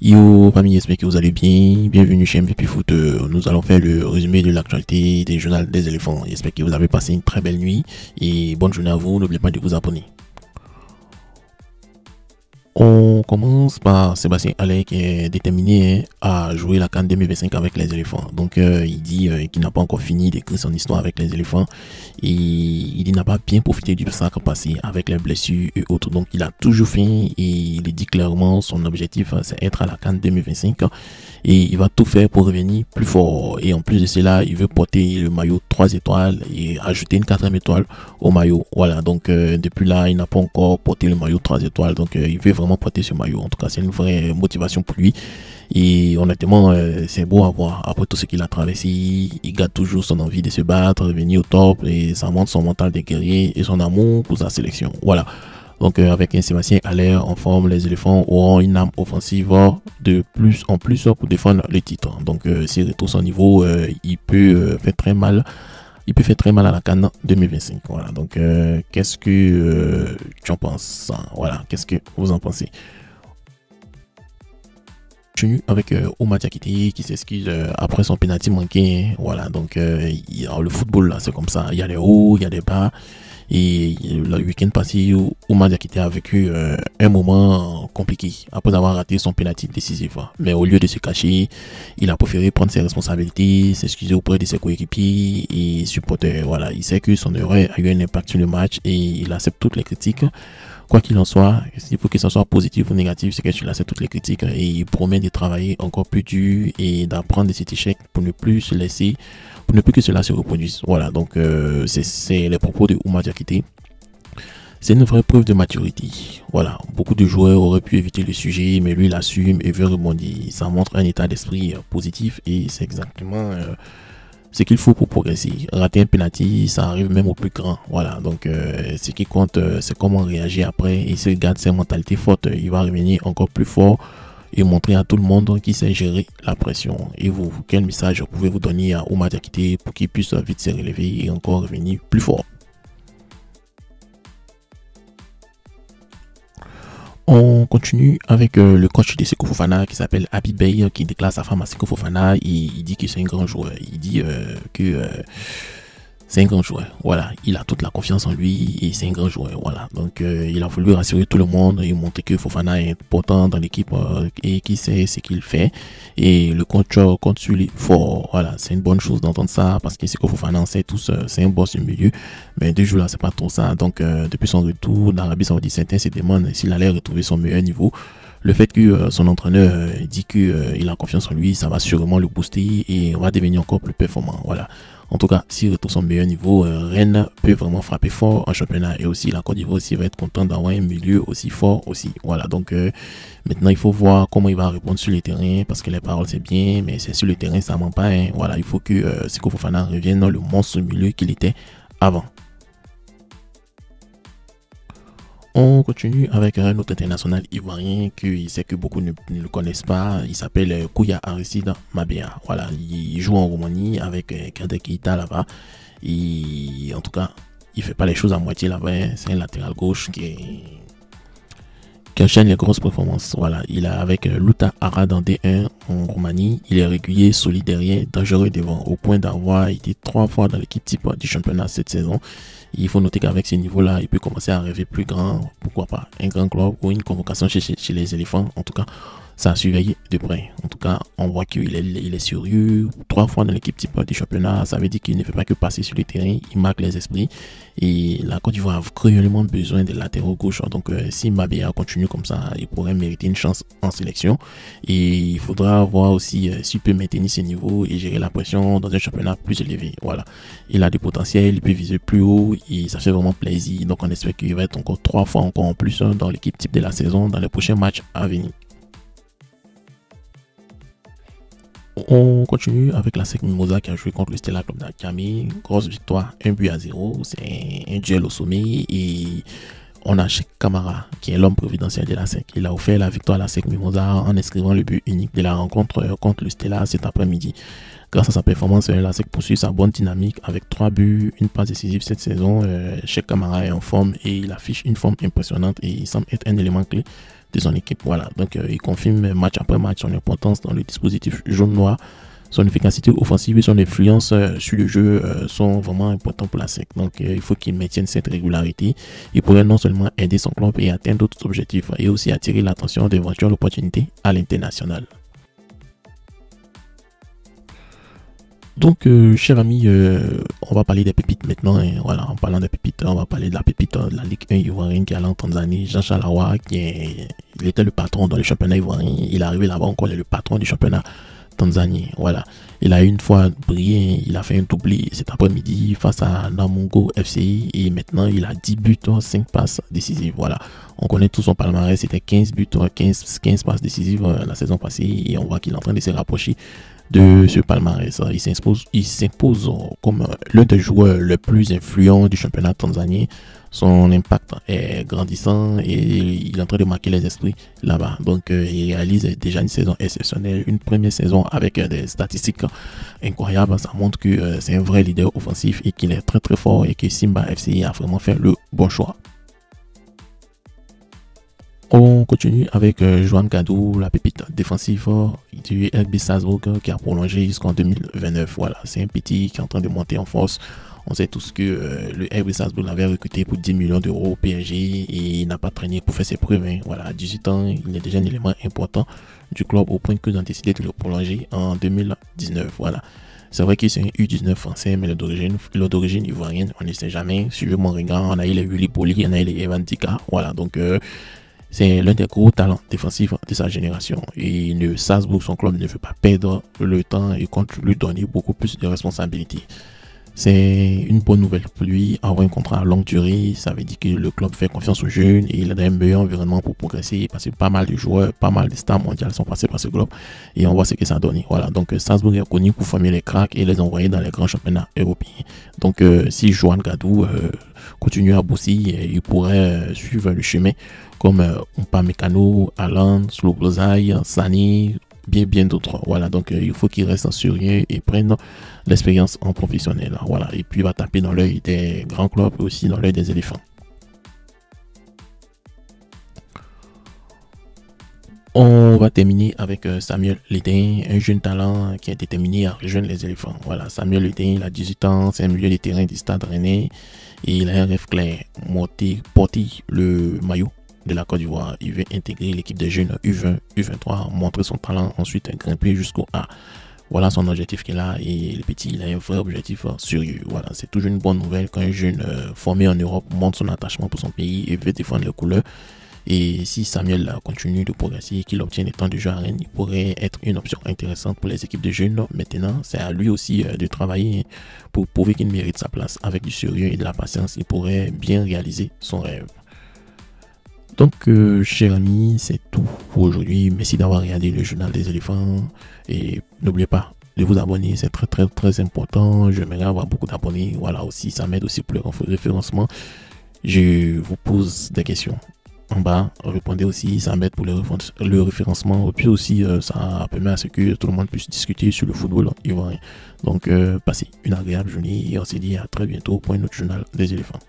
Yo famille, j'espère que vous allez bien. Bienvenue chez MVP Foot. Nous allons faire le résumé de l'actualité des journaux des éléphants. J'espère que vous avez passé une très belle nuit et bonne journée à vous. N'oubliez pas de vous abonner. On commence par Sébastien Haller qui est déterminé à jouer la CAN 2025 avec les éléphants. Donc il dit qu'il n'a pas encore fini d'écrire son histoire avec les éléphants et il n'a pas bien profité du sacre passé avec les blessures et autres. Donc il a toujours fait et il dit clairement son objectif c'est être à la CAN 2025 et il va tout faire pour revenir plus fort. Et en plus de cela, il veut porter le maillot 3 étoiles et ajouter une 4e étoile au maillot. Voilà, donc depuis là, il n'a pas encore porté le maillot 3 étoiles. Donc il veut vraiment porter ce maillot. En tout cas, c'est une vraie motivation pour lui. Et honnêtement, c'est beau à voir. Après tout ce qu'il a traversé, il garde toujours son envie de se battre, revenir au top. Et ça montre son mental de guerrier et son amour pour sa sélection. Voilà. Donc avec un Sébastien Haller en forme, les éléphants auront une âme offensive de plus en plus pour défendre les titres. Donc s'il retrouve son niveau, il peut faire très mal. Il peut faire très mal à la CAN 2025. Voilà. Donc qu'est-ce que tu en penses? Voilà. Qu'est-ce que vous en pensez? Avec Ouma Diakité qui s'excuse après son penalty manqué. Voilà. Donc le football là, c'est comme ça. Il y a des hauts, il y a des bas. Et le week-end passé, Ouma Diakité a vécu un moment compliqué après avoir raté son penalty décisif. Mais au lieu de se cacher, il a préféré prendre ses responsabilités, s'excuser auprès de ses coéquipiers et supporters. Voilà, il sait que son erreur a eu un impact sur le match et il accepte toutes les critiques. Quoi qu'il en soit, il faut que ce soit positif ou négatif, c'est que tu acceptes toutes les critiques et il promet de travailler encore plus dur et d'apprendre de cet échec pour ne plus se laisser, pour ne plus que cela se reproduise. Voilà, donc c'est les propos de Ouma Diakité. C'est une vraie preuve de maturité. Voilà, beaucoup de joueurs auraient pu éviter le sujet, mais lui il assume et veut rebondir. Ça montre un état d'esprit positif et c'est exactement ce qu'il faut pour progresser. Rater un penalty, ça arrive même au plus grand. Voilà, donc ce qui compte, c'est comment réagir après. Et s'il garde ses mentalités fortes, il va revenir encore plus fort et montrer à tout le monde qu'il sait gérer la pression. Et vous, quel message pouvez-vous donner à Ouma Diakité pour qu'il puisse vite se relever et encore revenir plus fort? On continue avec le coach de Seko Fofana qui s'appelle Habib Beye qui déclare sa femme à Seko Fofana et il dit que c'est un grand joueur. Il dit que c'est un grand joueur. Voilà, il a toute la confiance en lui et c'est un grand joueur. Voilà, donc il a voulu rassurer tout le monde et montrer que Fofana est important dans l'équipe et qu'il sait ce qu'il fait. Et le coach compte sur lui fort. Voilà, c'est une bonne chose d'entendre ça parce que Seko Fofana, on sait tous, c'est un boss du milieu. Mais 2 jours là, c'est pas trop ça. Donc depuis son retour d'Arabie Saoudite, certains se demandent s'il allait retrouver son meilleur niveau. Le fait que son entraîneur dit qu'il a confiance en lui, ça va sûrement le booster et on va devenir encore plus performant. Voilà. En tout cas, s'il retrouve son meilleur niveau, Rennes peut vraiment frapper fort en championnat et aussi la Côte d'Ivoire aussi va être content d'avoir un milieu aussi fort aussi. Voilà, donc maintenant il faut voir comment il va répondre sur le terrain parce que les paroles c'est bien, mais c'est sur le terrain ça ment pas. Hein. Voilà, il faut que Seko Fofana revienne dans le monstre milieu qu'il était avant. On continue avec un autre international ivoirien qu'il sait que beaucoup ne le connaissent pas. Il s'appelle Kouya Aristide Mabea. Voilà, il joue en Roumanie avec Kader Keita là-bas. Et en tout cas, il fait pas les choses à moitié là-bas. C'est un latéral gauche qui enchaîne les grosses performances. Voilà, il est avec Luta Arad en D1 en Roumanie. Il est régulier, solide derrière, dangereux devant, au point d'avoir été 3 fois dans l'équipe type du championnat cette saison. Il faut noter qu'avec ce niveau-là, il peut commencer à rêver plus grand, pourquoi pas, un grand club ou une convocation chez les éléphants. En tout cas, ça a surveillé de près. En tout cas, on voit qu'il est sérieux. 3 fois dans l'équipe type du championnat, ça veut dire qu'il ne fait pas que passer sur le terrain, il marque les esprits. Et la Côte d'Ivoire a cruellement besoin de latéraux gauche. Donc, si Mabea continue comme ça, il pourrait mériter une chance en sélection. Et il faudra voir aussi s'il peut maintenir ses niveaux et gérer la pression dans un championnat plus élevé. Voilà. Il a du potentiel, il peut viser plus haut et ça fait vraiment plaisir. Donc, on espère qu'il va être encore 3 fois encore en plus dans l'équipe type de la saison dans les prochains matchs à venir. On continue avec la SEC Mimosa qui a joué contre le Stella Club d'Akami. Grosse victoire, 1-0. C'est un duel au sommet et on a Cheikh Camara, qui est l'homme providentiel de la SEC. Il a offert la victoire à la SEC Mimosa en inscrivant le but unique de la rencontre contre le Stella cet après-midi. Grâce à sa performance, la SEC poursuit sa bonne dynamique avec 3 buts, une passe décisive cette saison. Cheikh Camara est en forme et il affiche une forme impressionnante et il semble être un élément clé de son équipe. Voilà, donc il confirme match après match son importance dans le dispositif jaune-noir. Son efficacité offensive et son influence sur le jeu sont vraiment importants pour la SEC. Donc il faut qu'il maintienne cette régularité. Il pourrait non seulement aider son club et atteindre d'autres objectifs, et aussi attirer l'attention d'éventuelles opportunités à l'international. Donc, chers amis, on va parler des pépites maintenant. Et voilà, en parlant des pépites, on va parler de la pépite de la Ligue 1 ivoirienne qui est allée en Tanzanie. Jean-Charles Ahoua, il était le patron dans le championnat ivoirien. Il est arrivé là-bas encore, il est le patron du championnat tanzanien. Voilà, il a une fois brillé, il a fait un doublé cet après-midi face à Namungo FCI et maintenant il a 10 buts, 5 passes décisives. Voilà, on connaît tout son palmarès, c'était 15 buts, 15 passes décisives la saison passée et on voit qu'il est en train de se rapprocher de ce palmarès. Il s'impose comme l'un des joueurs les plus influents du championnat tanzanien. Son impact est grandissant et il est en train de marquer les esprits là-bas. Donc il réalise déjà une saison exceptionnelle, une première saison avec des statistiques incroyables. Ça montre que c'est un vrai leader offensif et qu'il est très très fort et que Simba FCI a vraiment fait le bon choix. On continue avec Johan Gadou, la pépite défensive du RB Salzbourg qui a prolongé jusqu'en 2029. Voilà, c'est un petit qui est en train de monter en force. On sait tous que le RB Salzbourg l'avait recruté pour 10 millions d'euros au PSG et il n'a pas traîné pour faire ses preuves. Hein. Voilà, à 18 ans, il est déjà un élément important du club au point qu'ils ont décidé de le prolonger en 2019. Voilà. C'est vrai qu'il c'est un U19 français, mais d'origine ivoirienne, on ne sait jamais. Suivez mon regard, on a eu les Willy Poli, on a eu les Evan Dika. Voilà, donc c'est l'un des gros talents défensifs de sa génération. Et le Salzbourg, son club, ne veut pas perdre le temps et compte lui donner beaucoup plus de responsabilités. C'est une bonne nouvelle pour lui, avoir un contrat à longue durée, ça veut dire que le club fait confiance aux jeunes et il a un meilleur environnement pour progresser parce que pas mal de joueurs, pas mal de stars mondiales sont passés par ce club et on voit ce que ça a donné. Voilà, donc Salzbourg est connu pour former les cracks et les envoyer dans les grands championnats européens. Donc si Johan Gadou continue à bosser, il pourrait suivre le chemin comme Upamecano, Alan, Sloboszai, Sani, bien d'autres. Voilà, donc il faut qu'il reste sérieux et prenne l'expérience en professionnel. Voilà, et puis il va taper dans l'œil des grands clubs et aussi dans l'œil des éléphants. On va terminer avec Samuel Lédin, un jeune talent qui est déterminé à rejoindre les éléphants. Voilà, Samuel Lédin, il a 18 ans, c'est un milieu de terrain du Stade Rennais et il a un rêve clair, porter le maillot de la Côte d'Ivoire. Il veut intégrer l'équipe des jeunes U20, U23, montrer son talent, ensuite grimper jusqu'au A. Voilà son objectif qu'il a et le petit, il a un vrai objectif sérieux. Voilà, c'est toujours une bonne nouvelle quand un jeune formé en Europe montre son attachement pour son pays et veut défendre les couleurs. Et si Samuel continue de progresser et qu'il obtient des temps de jeu à Rennes, il pourrait être une option intéressante pour les équipes de jeunes. Maintenant, c'est à lui aussi de travailler pour prouver qu'il mérite sa place. Avec du sérieux et de la patience, il pourrait bien réaliser son rêve. Donc, chers amis, c'est tout pour aujourd'hui. Merci d'avoir regardé le journal des éléphants. Et n'oubliez pas de vous abonner, c'est très important. J'aimerais avoir beaucoup d'abonnés. Voilà, aussi, ça m'aide aussi pour le référencement. Je vous pose des questions en bas. Répondez aussi, ça m'aide pour le référencement. Et puis aussi, ça permet à ce que tout le monde puisse discuter sur le football ivoirien. Donc, passez une agréable journée et on se dit à très bientôt pour un autre journal des éléphants.